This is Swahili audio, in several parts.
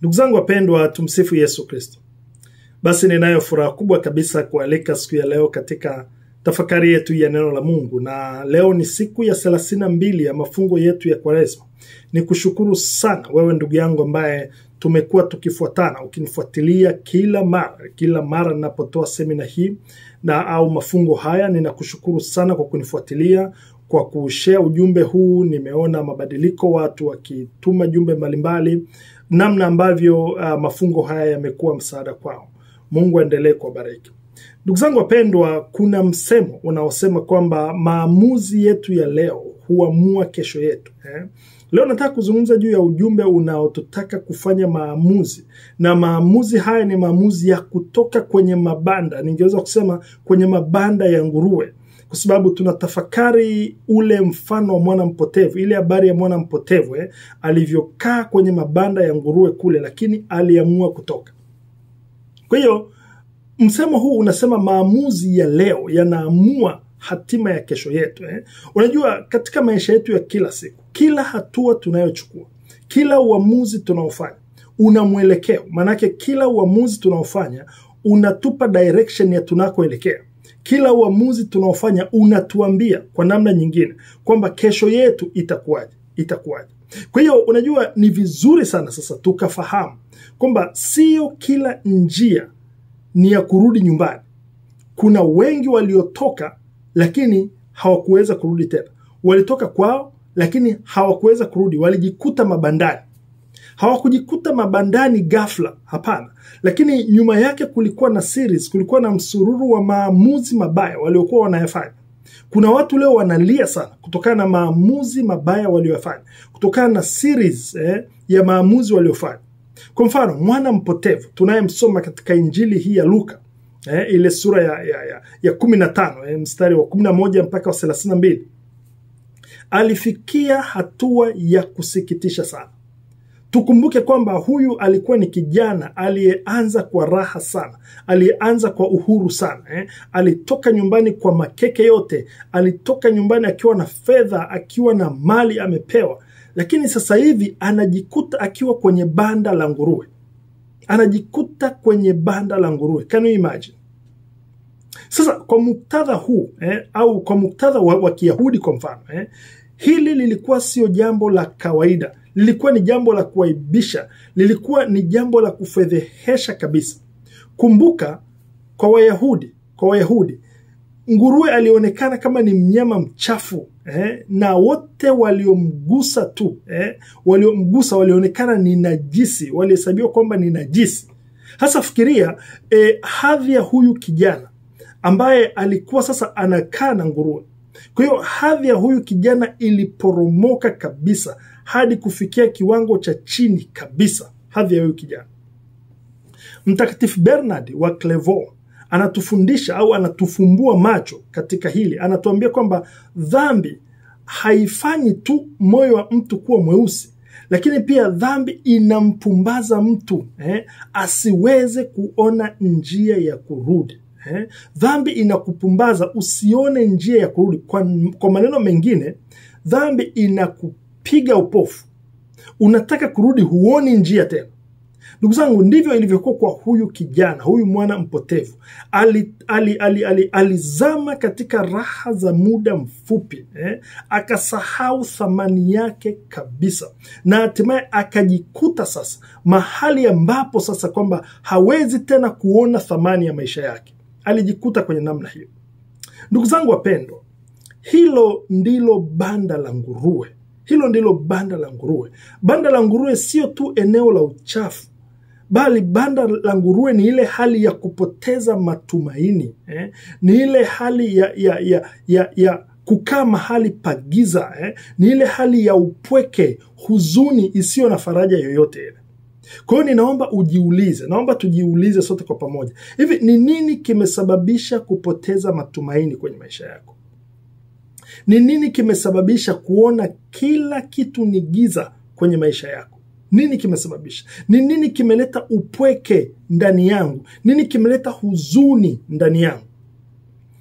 Ndugu zangu wapendwa, tumsifu Yesu Kristo. Basi ninayo furaha kubwa kabisa kualika siku ya leo katika tafakari yetu ya neno la Mungu, na leo ni siku ya 32 ya mafungo yetu ya Kwaresma. Nikushukuru sana wewe ndugu yangu ambaye tumekuwa tukifuatana, ukinifuatilia kila mara ninapotoa semina hii na au mafungo haya. Ninakushukuru sana kwa kunifuatilia, kwa kushare ujumbe huu. Nimeona mabadiliko, watu wakituma jumbe mbalimbali, namna ambavyo mafungo haya yamekuwa msaada kwao. Mungu aendelee kuwabariki. Ndugu zangu wapendwa, kuna msemo unaosema kwamba maamuzi yetu ya leo huamua kesho yetu. Leo nataka kuzungumza juu ya ujumbe unaotutaka kufanya maamuzi, na maamuzi haya ni maamuzi ya kutoka kwenye mabanda, ningeweza kusema kwenye mabanda ya nguruwe, kwa sababu tunatafakari ule mfano wa mwana mpotevu, ile habari ya mwana mpotevu alivyokaa kwenye mabanda ya nguruwe kule, lakini aliamua kutoka. Kwa hiyo msemo huu unasema maamuzi ya leo yanaamua hatima ya kesho yetu. Unajua, katika maisha yetu ya kila siku, kila hatua tunayochukua, kila uamuzi tunaofanya una mwelekeo. Manake kila uamuzi tunaofanya unatupa direction ya tunakoelekea. Kila uamuzi tunaofanya unatuambia kwa namna nyingine kwamba kesho yetu itakuwaje. Kwa hiyo unajua, ni vizuri sana sasa tukafahamu kwamba sio kila njia ni ya kurudi nyumbani. Kuna wengi waliotoka lakini hawakuweza kurudi tena. Walitoka kwao lakini hawakuweza kurudi, walijikuta mabandani. Hawakujikuta mabandani ghafla, hapana. Lakini nyuma yake kulikuwa na series, kulikuwa na msururu wa maamuzi mabaya waliokuwa wanayafanya. Kuna watu leo wanalia sana kutokana na maamuzi mabaya waliofanya, kutokana na series ya maamuzi waliofanya. Kwa mfano, mwana mpotevu tunayemsoma katika Injili hii ya Luka, ile sura ya 15, mstari wa 11 mpaka wa 32, alifikia hatua ya kusikitisha sana. Tukumbuke kwamba huyu alikuwa ni kijana aliyeanza kwa raha sana, aliyeanza kwa uhuru sana. Alitoka nyumbani kwa makeke yote, alitoka nyumbani akiwa na fedha, akiwa na mali amepewa. Lakini sasa hivi anajikuta akiwa kwenye banda la nguruwe. Anajikuta kwenye banda la nguruwe. Can you imagine? Sasa kwa muktadha huu au kwa muktadha wa Kiyahudi kwa mfano, hili lilikuwa sio jambo la kawaida. Lilikuwa ni jambo la kuaibisha, lilikuwa ni jambo la kufedhehesha kabisa. Kumbuka, kwa Wayahudi nguruwe alionekana kama ni mnyama mchafu, na wote waliomgusa tu, waliomgusa walionekana ni najisi, walihesabiwa kwamba ni najisi. Hasa fikiria hadhi ya huyu kijana ambaye alikuwa sasa anakaa na nguruwe. Kwa hiyo hadhi ya huyu kijana iliporomoka kabisa hadi kufikia kiwango cha chini kabisa, hadhi ya huyu kijana. Mtakatifu Bernard wa Clairvaux anatufundisha au anatufumbua macho katika hili. Anatuambia kwamba dhambi haifanyi tu moyo wa mtu kuwa mweusi, lakini pia dhambi inampumbaza mtu asiweze kuona njia ya kurudi. Dhambi inakupumbaza usione njia ya kurudi. Kwa maneno mengine, dhambi inakupiga upofu. Unataka kurudi, huoni njia tena. Ndugu zangu, ndivyo ilivyokuwa kwa huyu kijana, huyu mwana mpotevu. Alizama katika raha za muda mfupi, akasahau thamani yake kabisa, na hatimaye akajikuta sasa mahali ambapo sasa kwamba hawezi tena kuona thamani ya maisha yake. Alijikuta kwenye namna hiyo. Ndugu zangu wapendwa, hilo ndilo banda la nguruwe. Hilo ndilo banda la nguruwe. Banda la nguruwe sio tu eneo la uchafu, bali banda la nguruwe ni ile hali ya kupoteza matumaini. Ni ile hali ya kukaa mahali pagiza. Ni ile hali ya upweke, huzuni isiyo na faraja yoyote ile. Kwa hiyo naomba tujiulize sote kwa pamoja. Hivi ni nini kimesababisha kupoteza matumaini kwenye maisha yako? Ni nini kimesababisha kuona kila kitu ni giza kwenye maisha yako? Nini kimesababisha? Ni nini kimeleta upweke ndani yangu? Nini kimeleta huzuni ndani yangu?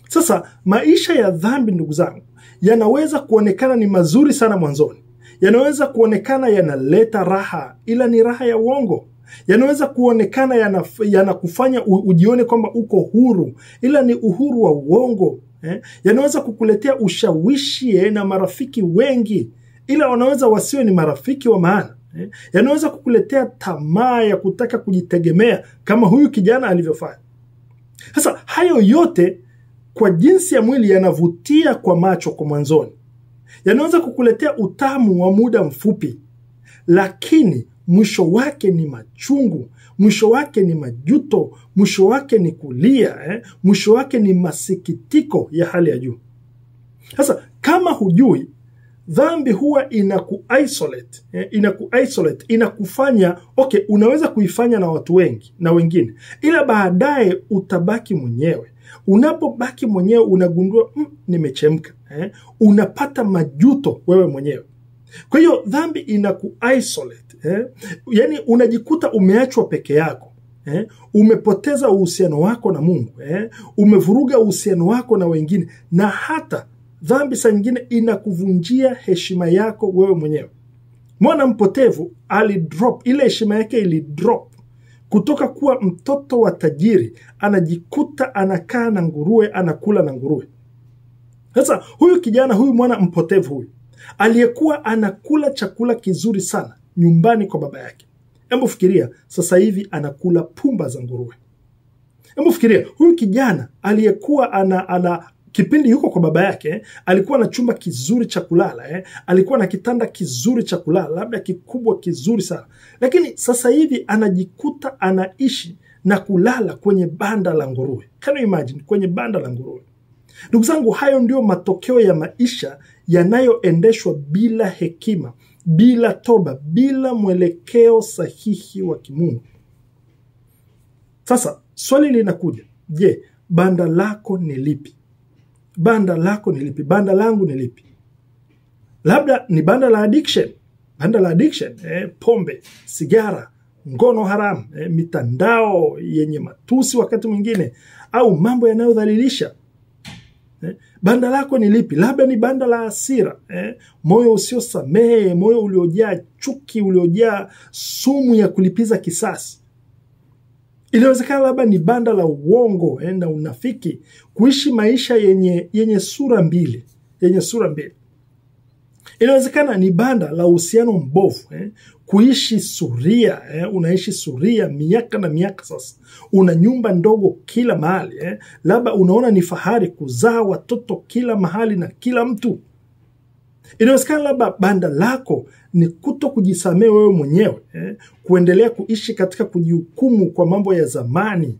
Sasa maisha ya dhambi, ndugu zangu, yanaweza kuonekana ni mazuri sana mwanzoni. Yanaweza kuonekana yanaleta raha, ila ni raha ya uongo. yanaweza kuonekana yanakufanya ujione kwamba uko huru, ila ni uhuru wa uongo. Yanaweza kukuletea ushawishi na marafiki wengi, ila wanaweza wasiwe ni marafiki wa maana. Yanaweza kukuletea tamaa ya kutaka kujitegemea kama huyu kijana alivyofanya. Sasa hayo yote kwa jinsi ya mwili yanavutia kwa macho kwa mwanzoni. Yanaweza kukuletea utamu wa muda mfupi, lakini mwisho wake ni machungu, mwisho wake ni majuto, mwisho wake ni kulia, mwisho wake ni masikitiko ya hali ya juu. Sasa kama hujui, dhambi huwa inaku-isolate, inakufanya okay, unaweza kuifanya na watu wengi na wengine, ila baadaye utabaki mwenyewe. Unapobaki mwenyewe unagundua nimechemka, unapata majuto wewe mwenyewe. Kwa hiyo dhambi inaku-isolate, yani unajikuta umeachwa peke yako, umepoteza uhusiano wako na Mungu, umevuruga uhusiano wako na wengine, na hata dhambi saa nyingine inakuvunjia heshima yako wewe mwenyewe. Mwana mpotevu alidrop, ile heshima yake ilidrop kutoka kuwa mtoto wa tajiri, anajikuta anakaa na nguruwe, anakula na nguruwe. Sasa huyu kijana, huyu mwana mpotevu huyu, aliyekuwa anakula chakula kizuri sana nyumbani kwa baba yake, hebu fikiria sasa hivi anakula pumba za nguruwe. Hebu fikiria huyu kijana aliyekuwa ana kipindi yuko kwa baba yake, alikuwa na chumba kizuri cha kulala, alikuwa na kitanda kizuri cha kulala, labda kikubwa kizuri sana. Lakini sasa hivi anajikuta anaishi na kulala kwenye banda la nguruwe. Can you imagine? Kwenye banda la nguruwe. Ndugu zangu, hayo ndio matokeo ya maisha yanayoendeshwa bila hekima, bila toba, bila mwelekeo sahihi wa kimungu. Sasa swali linakuja, je, banda lako ni lipi? Banda lako ni lipi? Banda langu ni lipi? Labda ni banda la addiction. Banda la addiction, pombe, sigara, ngono haramu, mitandao yenye matusi wakati mwingine, au mambo yanayodhalilisha. Banda lako ni lipi? Labda ni banda la hasira, moyo usiosamehe, moyo uliojaa chuki, uliojaa sumu ya kulipiza kisasi. Inawezekana labda ni banda la uongo na unafiki, kuishi maisha yenye sura mbili, Inawezekana ni banda la uhusiano mbovu, kuishi suria, unaishi suria miaka na miaka sasa. Una nyumba ndogo kila mahali, labda unaona ni fahari kuzaa watoto kila mahali na kila mtu. Inawezekana labda banda lako ni kuto kujisamehe wewe mwenyewe, kuendelea kuishi katika kujihukumu kwa mambo ya zamani,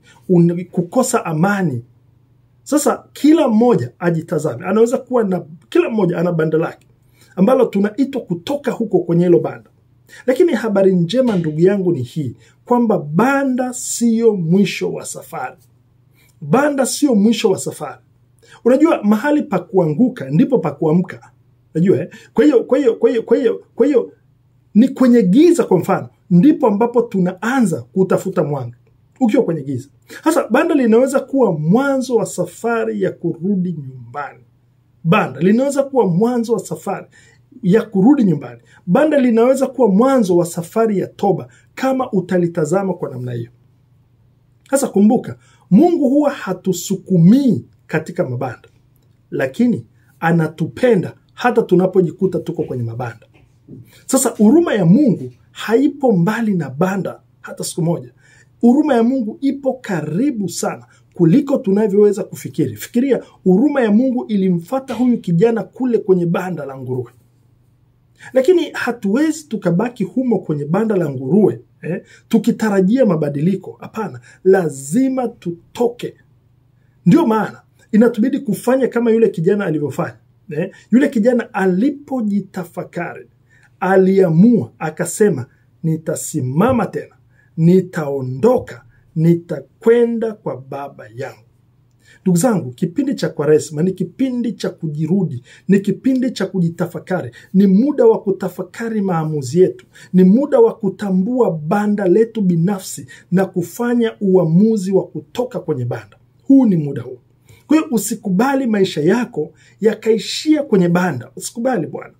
kukosa amani. Sasa kila mmoja ajitazame. Anaweza kuwa na kila mmoja ana banda lake ambalo tunaitwa kutoka huko kwenye hilo banda. Lakini habari njema ndugu yangu ni hii, kwamba banda sio mwisho wa safari. Banda sio mwisho wa safari. Unajua mahali pa kuanguka ndipo pa kuamka. Unajua Kwa hiyo ni kwenye giza, kwa mfano, ndipo ambapo tunaanza kutafuta mwanga. Ukiwa kwenye giza. Sasa banda linaweza kuwa mwanzo wa safari ya kurudi nyumbani. Banda linaweza kuwa mwanzo wa safari ya kurudi nyumbani. Banda linaweza kuwa mwanzo wa safari ya toba kama utalitazama kwa namna hiyo. Sasa kumbuka, Mungu huwa hatusukumii katika mabanda, lakini anatupenda hata tunapojikuta tuko kwenye mabanda. Sasa huruma ya Mungu haipo mbali na banda hata siku moja. Huruma ya Mungu ipo karibu sana kuliko tunavyoweza kufikiri. Fikiria, huruma ya Mungu ilimfuata huyu kijana kule kwenye banda la nguruwe. Lakini hatuwezi tukabaki humo kwenye banda la nguruwe, tukitarajia mabadiliko. Hapana, lazima tutoke. Ndio maana inatubidi kufanya kama yule kijana alivyofanya. Yule kijana alipojitafakari, aliamua, akasema, nitasimama tena, nitaondoka, nitakwenda kwa baba yangu. Ndugu zangu, kipindi cha Kwaresma ni kipindi cha kujirudi, ni kipindi cha kujitafakari, ni muda wa kutafakari maamuzi yetu, ni muda wa kutambua banda letu binafsi na kufanya uamuzi wa kutoka kwenye banda. Huu ni muda huu. Kwa hiyo usikubali maisha yako yakaishia kwenye banda. Usikubali bwana.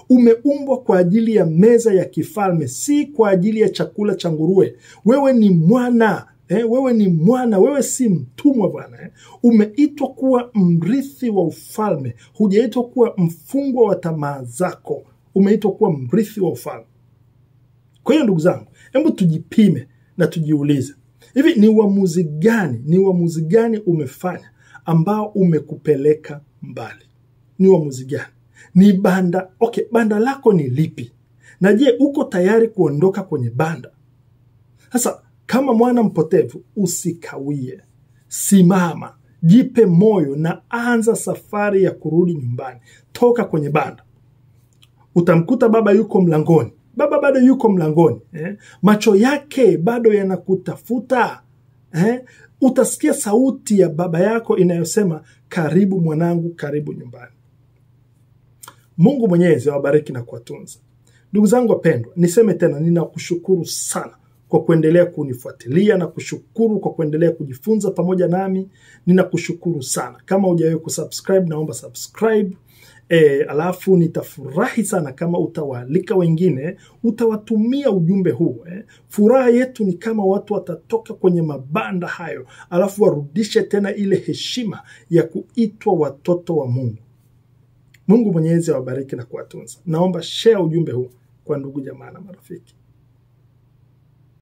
Umeumbwa kwa ajili ya meza ya kifalme, si kwa ajili ya chakula cha nguruwe. Wewe ni mwana. Wewe ni mwana, wewe si mtumwa bwana. Umeitwa kuwa mrithi wa ufalme. Hujaitwa kuwa mfungwa wa tamaa zako. Umeitwa kuwa mrithi wa ufalme. Kwa hiyo ndugu zangu, hebu tujipime na tujiulize. Hivi ni uamuzi gani umefanya ambao umekupeleka mbali? Ni uamuzi gani? Ni banda. Okay, banda lako ni lipi? Na je, uko tayari kuondoka kwenye banda? Sasa kama mwana mpotevu, usikawie. Simama, jipe moyo na anza safari ya kurudi nyumbani. Toka kwenye banda. Utamkuta baba yuko mlangoni. Baba bado yuko mlangoni. Macho yake bado yanakutafuta. Utasikia sauti ya baba yako inayosema, karibu mwanangu, karibu nyumbani. Mungu Mwenyezi awabariki na kuwatunza. Ndugu zangu wapendwa, niseme tena, ninakushukuru sana kwa kuendelea kunifuatilia na kushukuru kwa kuendelea kujifunza pamoja nami. Ninakushukuru sana. Kama hujawahi kusubscribe, naomba subscribe. Alafu nitafurahi sana kama utawaalika wengine, utawatumia ujumbe huu. Furaha yetu ni kama watu watatoka kwenye mabanda hayo, alafu warudishe tena ile heshima ya kuitwa watoto wa Mungu. Mungu Mwenyezi awabariki na kuwatunza. Naomba share ujumbe huu kwa ndugu jamaa na marafiki.